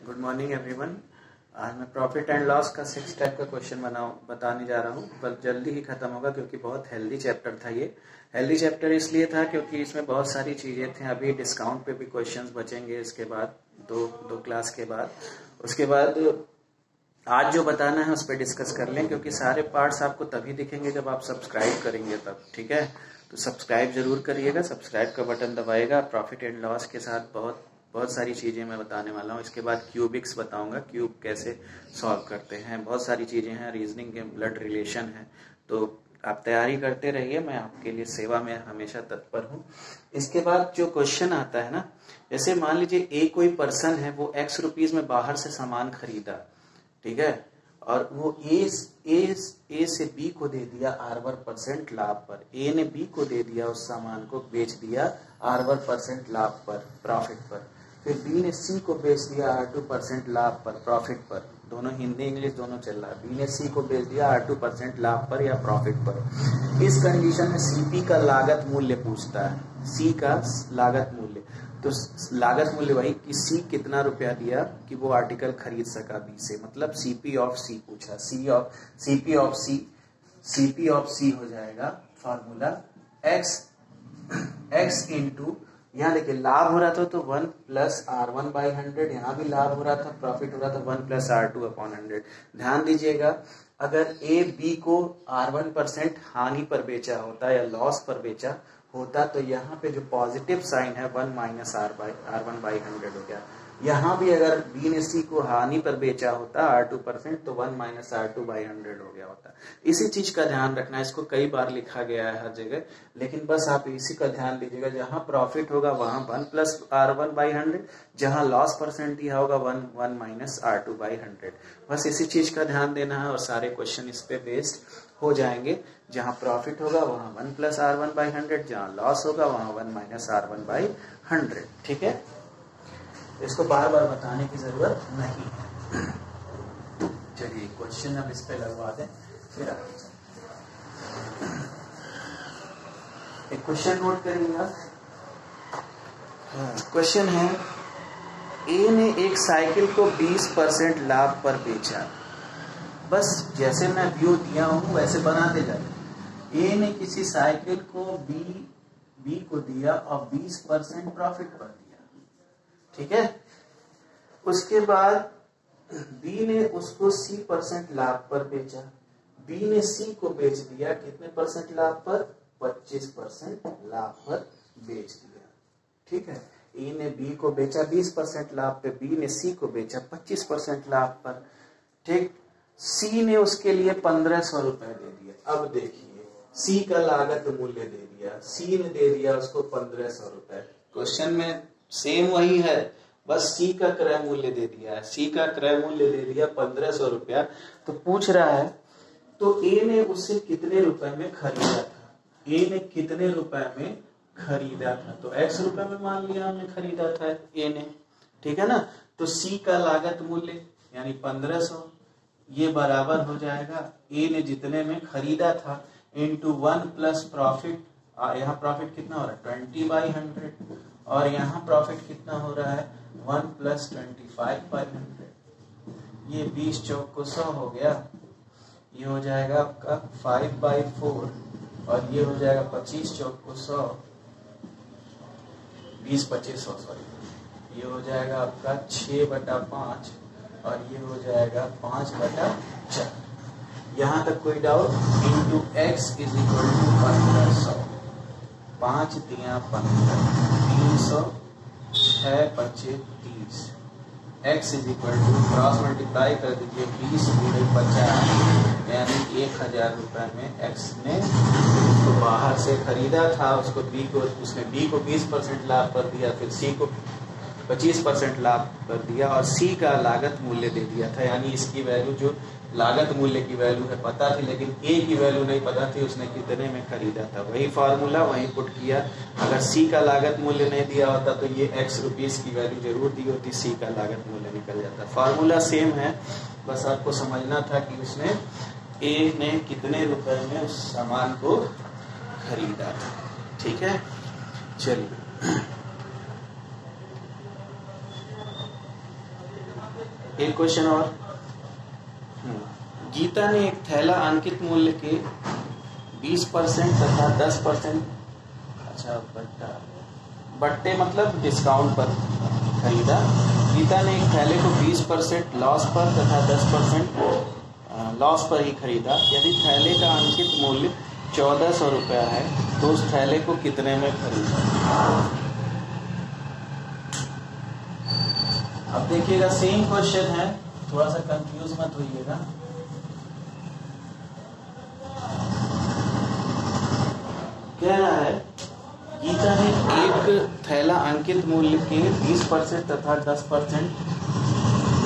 Good morning everyone. आज मैं profit and loss का 6 टाइप का क्वेश्चन बताने जा रहा हूँ, पर जल्दी ही खत्म होगा क्योंकि बहुत हेल्दी चैप्टर था। ये हेल्दी चैप्टर इसलिए था क्योंकि इसमें बहुत सारी चीजें थी। अभी डिस्काउंट पे भी क्वेश्चंस बचेंगे इसके बाद, दो क्लास के बाद। उसके बाद आज जो बताना है उस पर डिस्कस कर लें, क्योंकि सारे पार्ट्स आपको तभी दिखेंगे जब आप सब्सक्राइब करेंगे तब। ठीक है, तो सब्सक्राइब जरूर करिएगा, सब्सक्राइब का बटन दबाएगा। प्रॉफिट एंड लॉस के साथ बहुत सारी चीजें मैं बताने वाला हूँ। इसके बाद क्यूबिक्स बताऊंगा, क्यूब कैसे सॉल्व करते हैं। बहुत सारी चीजें हैं, रीजनिंग के ब्लड रिलेशन है, तो आप तैयारी करते रहिए। मैं आपके लिए सेवा में हमेशा तत्पर हूँ। इसके बाद जो क्वेश्चन आता है ना, जैसे मान लीजिए ए कोई पर्सन है, वो X रुपीज में बाहर से सामान खरीदा, ठीक है, और वो ए से बी को दे दिया R1% लाभ पर। ए ने बी को दे दिया, उस सामान को बेच दिया R1% लाभ पर, प्रॉफिट पर। फिर बी ने सी को बेच दिया R2% लाभ पर, प्रॉफिट पर। दोनों हिंदी इंग्लिश दोनों चल रहा है। बी ने सी को बेच दिया R2% लाभ पर या प्रॉफिट पर। इस कंडीशन में सीपी का लागत मूल्य पूछता है, सी का लागत मूल्य। तो लागत मूल्य वही कि सी कितना रुपया दिया कि वो आर्टिकल खरीद सका बी से, मतलब सीपी ऑफ सी पूछा। सीपी ऑफ सी हो जाएगा फॉर्मूला x इंटू, यहाँ देखिए लाभ हो रहा था तो 1 प्लस R1/100, यहाँ भी लाभ हो रहा था, प्रॉफिट हो रहा था 1 प्लस R2/100। ध्यान दीजिएगा, अगर ए बी को R1% हानि पर बेचा होता या लॉस पर बेचा होता तो यहाँ पे जो पॉजिटिव साइन है 1 माइनस R1/100 हो गया। यहाँ भी अगर बी ने सी को हानि पर बेचा होता R2% तो 1 माइनस R2/100 हो गया होता। इसी चीज का ध्यान रखना है। इसको कई बार लिखा गया है हर जगह, लेकिन बस आप इसी का ध्यान दीजिएगा। जहां प्रॉफिट होगा वहां 1 प्लस R1/100, जहां लॉस परसेंट दिया होगा 1 माइनस R2/100। बस इसी चीज का ध्यान देना है और सारे क्वेश्चन इस पे बेस्ड हो जाएंगे। जहां प्रॉफिट होगा वहां 1 प्लस R1/100, जहां लॉस होगा वहां 1 माइनस R1/100। ठीक है, इसको बार बार बताने की जरूरत नहीं है। चलिए क्वेश्चन अब इस पे लगवा दें, फिर आगे चलते हैं। एक क्वेश्चन नोट करिएगा। क्वेश्चन है, ए ने एक साइकिल को 20% लाभ पर बेचा। बस जैसे मैं व्यू दिया हूं वैसे बनाते जाइए। ए ने किसी साइकिल को बी को दिया और 20% प्रॉफिट पर दिया, ठीक है। उसके बाद बी ने उसको C% लाभ पर बेचा। बी ने सी को बेच दिया कितने परसेंट लाभ पर? 25% लाभ पर बेच दिया, ठीक है। ए ने बी को बेचा 20% लाभ पे, बी ने सी को बेचा 25% लाभ पर, ठीक। सी ने उसके लिए 1500 रुपए दे दिया। अब देखिए, सी का लागत मूल्य दे दिया, सी ने दे दिया उसको 1500 रुपए। क्वेश्चन में सेम वही है, बस सी का क्रय मूल्य दे दिया है। सी का क्रय मूल्य दे दिया 1500 रुपया। तो पूछ रहा है, तो ए ने उससे कितने रुपए में खरीदा था? ए ने कितने रुपए में खरीदा था? तो X रुपए में मान लिया हमने खरीदा था ए ने, ठीक है ना। तो सी का लागत मूल्य यानी 1500, ये बराबर हो जाएगा ए ने जितने में खरीदा था इंटू 1 प्लस प्रॉफिट। यहाँ प्रॉफिट कितना हो रहा है? 20/100, और यहाँ प्रॉफिट कितना हो रहा है? 1 प्लस 25/100। ये 20 चौक को 100 हो गया। ये हो जाएगा आपका 5/4, और ये हो जाएगा 25 चौक को 100, 20/25 सॉरी। ये हो जाएगा आपका 6/5, और ये हो जाएगा 5/4। यहाँ तक कोई doubt? Into x is equal to 1500, 5 दिया 15, 300, 6×5 30। x is equal to cross multiply कर दीजिए, 20 × 50 यानी 1000 रुपए में x ने उसको बाहर से खरीदा था। उसको उसने बी को 20% लाभ पर दिया, फिर सी को 25% लाभ पर दिया, और सी का लागत मूल्य दे दिया था। यानी इसकी वैल्यू, जो लागत मूल्य की वैल्यू है पता थी, लेकिन ए की वैल्यू नहीं पता थी, उसने कितने में खरीदा था। वही फॉर्मूला वहीं पुट किया। अगर सी का लागत मूल्य नहीं दिया होता तो ये X रुपीस की वैल्यू जरूर दी होती, सी का लागत मूल्य निकल जाता। फॉर्मूला सेम है, बस आपको समझना था कि उसने ए ने कितने रुपए में उस सामान को खरीदा था, ठीक है। चलिए एक क्वेश्चन और। गीता ने एक थैला अंकित मूल्य के 20% तथा 10%, अच्छा बट्टे मतलब डिस्काउंट पर खरीदा। गीता ने एक थैले को 20% लॉस पर तथा 10% लॉस पर ही खरीदा। यदि थैले का अंकित मूल्य 1400 रुपया है तो उस थैले को कितने में खरीदा? अब देखिएगा सेम क्वेश्चन है, थोड़ा सा कंफ्यूज मत होइएगा। कह रहा है गीता ने एक थैला अंकित मूल्य के 20% तथा 10%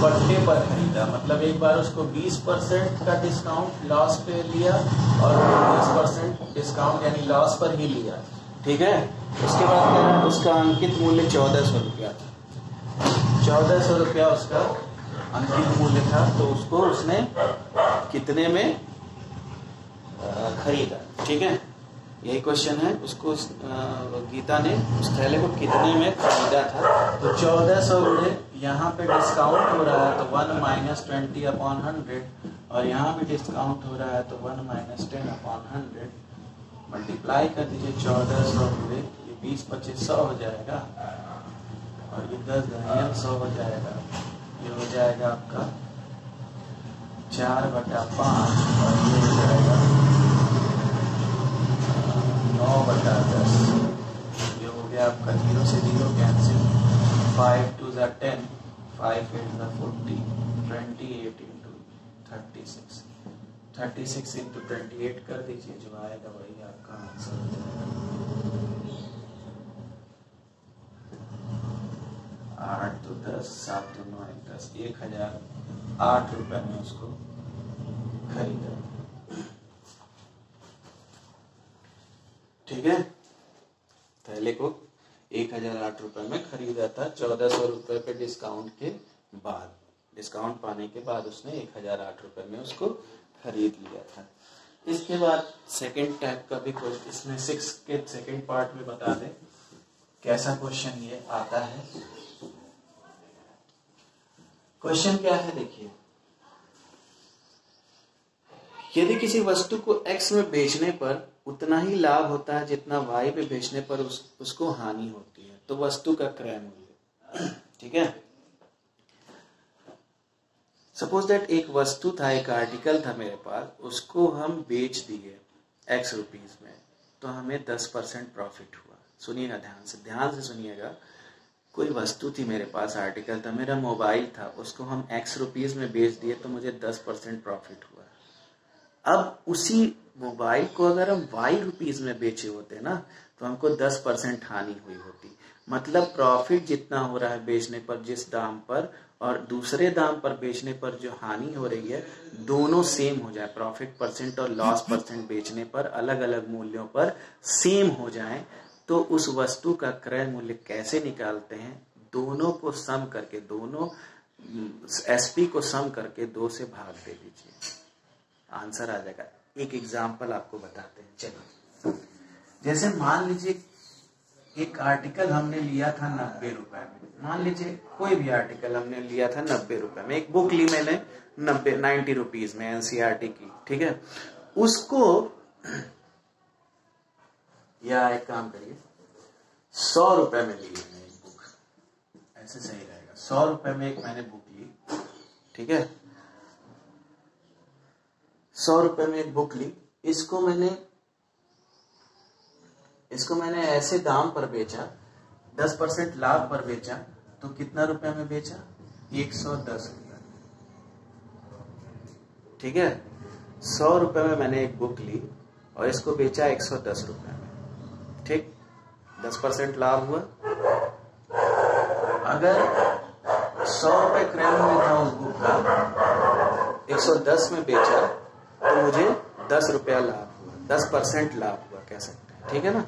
बट्टे पर खरीदा, मतलब एक बार उसको 20% का डिस्काउंट लॉस पे लिया और 20% डिस्काउंट यानी लॉस पर ही लिया, ठीक है। उसके बाद कह रहा है उसका अंकित मूल्य 1400 रुपया था। 1400 रुपया उसका अंकित मूल्य था, तो उसको उसने कितने में खरीदा, ठीक है। यही क्वेश्चन है। उसको गीता ने उस थैले को कितने में खरीदा था? तो 1400 गुणे यहाँ पे डिस्काउंट हो रहा है तो 1 - 20/100 और यहाँ भी डिस्काउंट हो रहा है तो 1 - 10/100 मल्टीप्लाई कर दीजिए 1400 गुणे, ये 20 × 25 100 हो जाएगा और ये 10 × 100 हो जाएगा। ये हो जाएगा आपका 4/5 और ये हो जाएगा 9/10। ये हो गया आपका 0 से 0 कैंसिल, 5 × 2 = 10, 5 × 8 = 40, 28 × 36, 36 × 28 कर दीजिए, जो आएगा वही आपका आंसर हो जाएगा। 8 × 2 = 10, 7 × 9 = 10, 1008 रुपए में उसको खरीदा, ठीक है। थैले को 1008 रुपए में खरीदा था, 1400 रुपए पे डिस्काउंट के बाद, डिस्काउंट पाने के बाद उसने 1008 रुपए में उसको खरीद लिया था। इसके बाद सेकंड टाइप का भी क्वेश्चन इसमें 6 के सेकंड पार्ट में बता दें कैसा क्वेश्चन ये आता है। क्वेश्चन क्या है देखिए, यदि किसी वस्तु को X में बेचने पर उतना ही लाभ होता है जितना Y पे बेचने पर उसको हानि होती है, तो वस्तु का क्रय मूल्य, ठीक है। सपोज दैट एक वस्तु था, एक आर्टिकल था मेरे पास, उसको हम बेच दिए X रुपीज में, तो हमें 10% प्रॉफिट हुआ। सुनिएगा ध्यान से सुनिएगा। कोई वस्तु थी मेरे पास, आर्टिकल था, मेरा मोबाइल था, उसको हम X रुपीज में बेच दिए तो मुझे 10% प्रॉफिट हुआ। अब उसी मोबाइल को अगर हम Y रुपीज में बेचे होते ना तो हमको 10% हानि हुई होती। मतलब प्रॉफिट जितना हो रहा है बेचने पर जिस दाम पर और दूसरे दाम पर बेचने पर जो हानि हो रही है, दोनों सेम हो जाए, प्रॉफिट परसेंट और लॉस परसेंट बेचने पर अलग अलग मूल्यों पर सेम हो जाए, तो उस वस्तु का क्रय मूल्य कैसे निकालते हैं? दोनों को सम करके, दोनों SP को सम करके 2 से भाग दे दीजिए, आंसर आ जाएगा। एक एग्जाम्पल आपको बताते हैं। चलो, जैसे मान लीजिए एक आर्टिकल हमने लिया था 90 रुपए में, मान लीजिए कोई भी आर्टिकल हमने लिया था 90 रुपए में, एक बुक ली मैंने 90 रुपीज में NCERT की, ठीक है। उसको, या एक काम करिए 100 रुपए में ली मैंने एक बुक, ऐसे सही रहेगा। 100 रुपए में एक मैंने बुक ली, ठीक है। 100 रुपए में एक बुक ली, इसको मैंने ऐसे दाम पर बेचा, 10% लाभ पर बेचा, तो कितना रुपए में बेचा? 110 रुपए, ठीक है। 100 रुपए में मैंने एक बुक ली और इसको बेचा 110 रुपए में, ठीक। 10% लाभ हुआ। अगर 100 रुपए क्रय मूल्य था उस बुक का, 110 में बेचा तो मुझे 10 रुपया लाभ हुआ, 10% लाभ हुआ कह सकते हैं, ठीक है ना।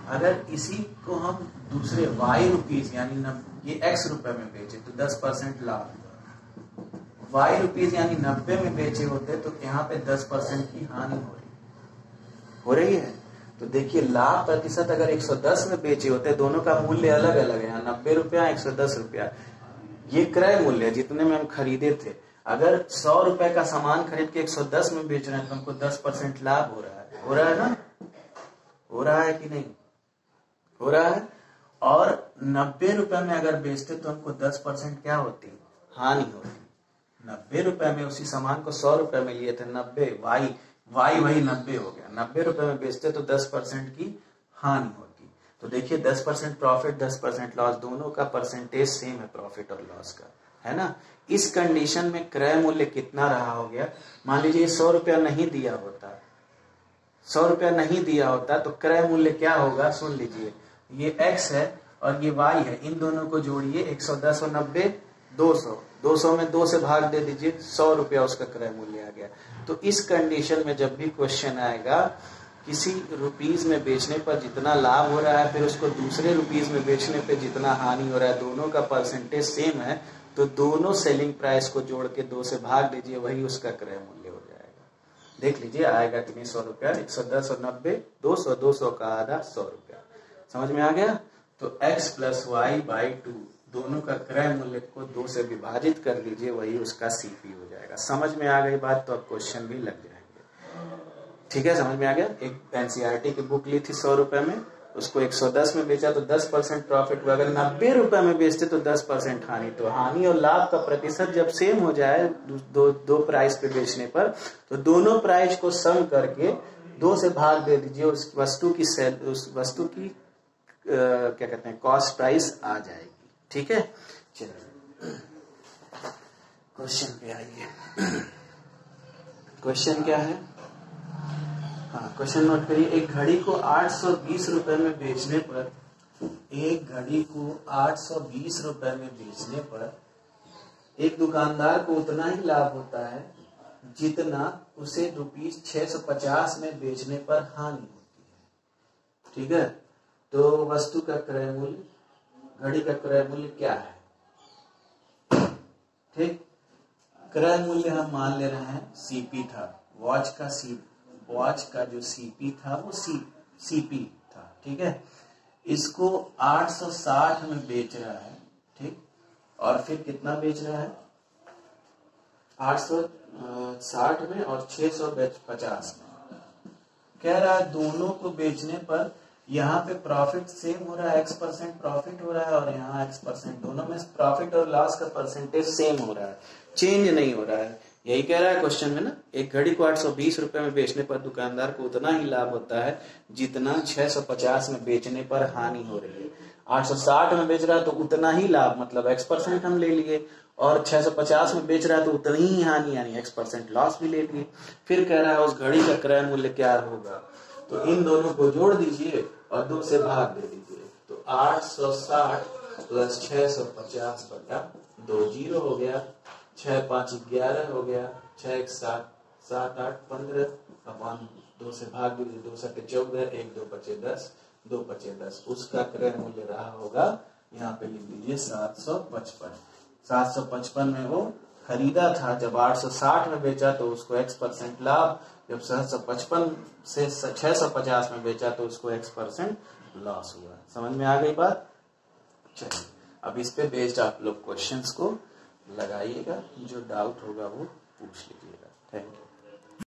अगर इसी को हम दूसरे Y रुपीज यानी ये X रुपए में बेचे तो 10% लाभ हुआ। Y रुपीज यानी 90 में बेचे होते तो यहाँ पे 10% की हानि हो रही है। तो देखिए लाभ प्रतिशत अगर 110 में बेचे होते, दोनों का मूल्य अलग अलग है, यहाँ 90 रुपया 110 रुपया, ये क्रय मूल्य है जितने में हम खरीदे थे। अगर 100 रुपए का सामान खरीद के 110 में बेच रहे हैं तो हमको 10% लाभ हो रहा है। हो रहा है ना? हो रहा है कि नहीं? हो रहा है। और 90 रुपए में अगर बेचते तो हमको 10% क्या होती? हानि होती। 90 रुपए में उसी सामान को 100 रुपए में लिए थे, 90 वाई वही 90 हो गया। 90 रुपए में बेचते तो 10% की हानि होती। तो देखिए 10% प्रॉफिट 10% लॉस, दोनों का परसेंटेज सेम है प्रॉफिट और लॉस का, है ना। इस कंडीशन में क्रय मूल्य कितना रहा हो गया? मान लीजिए 100 रुपया नहीं दिया होता, 100 रुपया नहीं दिया होता तो क्रय मूल्य क्या होगा? सुन लीजिए, ये x है और ये y है, इन दोनों को जोड़िए, 110 और 90 200, 200 में 2 से भाग दे दीजिए, 100 रुपया उसका क्रय मूल्य आ गया। तो इस कंडीशन में जब भी क्वेश्चन आएगा किसी रुपीज में बेचने पर जितना लाभ हो रहा है फिर उसको दूसरे रुपीज में बेचने पे जितना हानि हो रहा है, दोनों का परसेंटेज सेम है, तो दोनों सेलिंग प्राइस को जोड़ के 2 से भाग दीजिए, वही उसका क्रय मूल्य हो जाएगा। देख लीजिए आएगा कि नहीं? 100 रुपया, 110 और 90 200, 200 का आधा 100 रुपया। समझ में आ गया? तो x प्लस वाई बाई 2 दोनों का क्रय मूल्य को 2 से विभाजित कर दीजिए, वही उसका सीपी हो जाएगा। समझ में आ गई बात? तो अब क्वेश्चन भी लग जाएंगे। ठीक है, समझ में आ गया? एक एनसीईआरटी की बुक ली थी 100 रुपए में, उसको 110 में बेचा तो 10% प्रॉफिट हुआ। अगर 90 रुपए में बेचते तो 10% हानि। तो हानि और लाभ का प्रतिशत जब सेम हो जाए दो प्राइस पे बेचने पर, तो दोनों प्राइस को सम करके 2 से भाग दे दीजिए, उस वस्तु की क्या कहते हैं, कॉस्ट प्राइस आ जाएगी। ठीक है, चलिए क्वेश्चन पे आइए। क्वेश्चन क्या है? हाँ, क्वेश्चन नोट करिए। एक घड़ी को 820 रुपए में बेचने पर, एक घड़ी को 820 रुपए में बेचने पर एक दुकानदार को उतना ही लाभ होता है जितना उसे रुपीज 650 में बेचने पर हानि होती है। ठीक है, तो वस्तु का क्रय मूल्य, घड़ी का क्रय मूल्य क्या है? ठीक, क्रय मूल्य हम मान ले रहे हैं सीपी था, वॉच का जो सीपी था वो सीपी था। ठीक है, इसको 860 में बेच रहा है। ठीक, और फिर कितना बेच रहा है? 860 में और 650 में। कह रहा है दोनों को बेचने पर यहाँ पे प्रॉफिट सेम हो रहा है, x% प्रॉफिट हो रहा है, और यहाँ x%, दोनों में प्रॉफिट और लॉस का परसेंटेज सेम हो रहा है, चेंज नहीं हो रहा है। यही कह रहा है क्वेश्चन में ना। एक घड़ी को 820 रुपए में बेचने पर दुकानदार को उतना ही लाभ होता है जितना 650 में बेचने पर हानि हो रही है। 860 में बेच रहा है तो उतना ही लाभ, मतलब x% हम ले लिए, और 650 में बेच रहा है तो उतनी ही हानि, यानी x% लॉस भी ले लिए। फिर कह रहा है उस घड़ी का क्रय मूल्य क्या होगा? तो इन दोनों को जोड़ दीजिए और 2 से भाग दे दीजिए, तो 860 प्लस 650 बटा 2 0 हो गया, 6 5 11 हो गया, 6 1 7 7 8 15 अपन 2 से भाग दीजिए, 2 7 14, 1 2 बचे 10, 2 बचे 10। उसका क्रय मूल्य रहा होगा, यहाँ पे लिख दीजिए 755। 755 में वो खरीदा था, जब 860 में बेचा तो उसको x% लाभ, जब 755 से 650 में बेचा तो उसको x% लॉस हुआ। समझ में आ गई बात? चलिए अब इस पे बेस्ड आप लोग क्वेश्चंस को लगाइएगा, जो डाउट होगा वो पूछ लीजिएगा। Thank you.